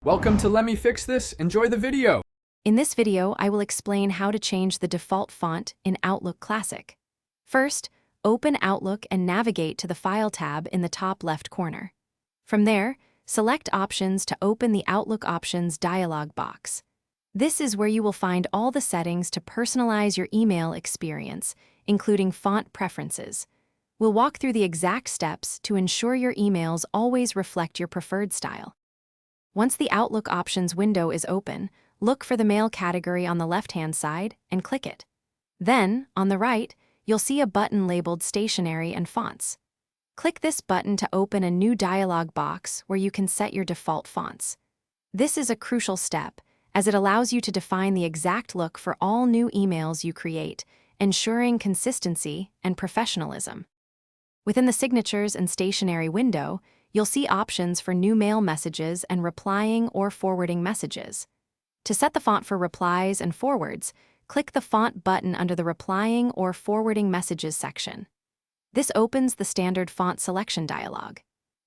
Welcome to Let Me Fix This. Enjoy the video. In this video, I will explain how to change the default font in Outlook Classic. First, open Outlook and navigate to the File tab in the top left corner. From there, select Options to open the Outlook Options dialog box. This is where you will find all the settings to personalize your email experience, including font preferences. We'll walk through the exact steps to ensure your emails always reflect your preferred style. Once the Outlook Options window is open, look for the Mail category on the left-hand side and click it. Then, on the right, you'll see a button labeled Stationery and Fonts. Click this button to open a new dialog box where you can set your default fonts. This is a crucial step, as it allows you to define the exact look for all new emails you create, ensuring consistency and professionalism. Within the Signatures and Stationery window, you'll see options for new mail messages and replying or forwarding messages. To set the font for replies and forwards, click the Font button under the Replying or Forwarding Messages section. This opens the standard font selection dialog.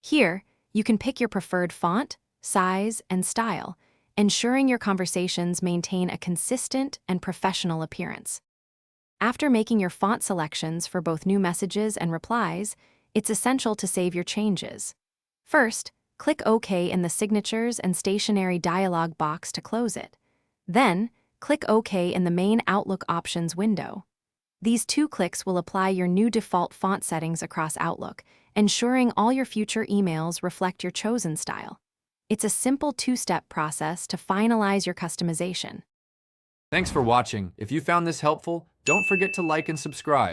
Here, you can pick your preferred font, size, and style, ensuring your conversations maintain a consistent and professional appearance. After making your font selections for both new messages and replies, it's essential to save your changes. First, click OK in the Signatures and Stationery dialog box to close it. Then, click OK in the main Outlook Options window. These two clicks will apply your new default font settings across Outlook, ensuring all your future emails reflect your chosen style. It's a simple two-step process to finalize your customization. Thanks for watching. If you found this helpful, don't forget to like and subscribe.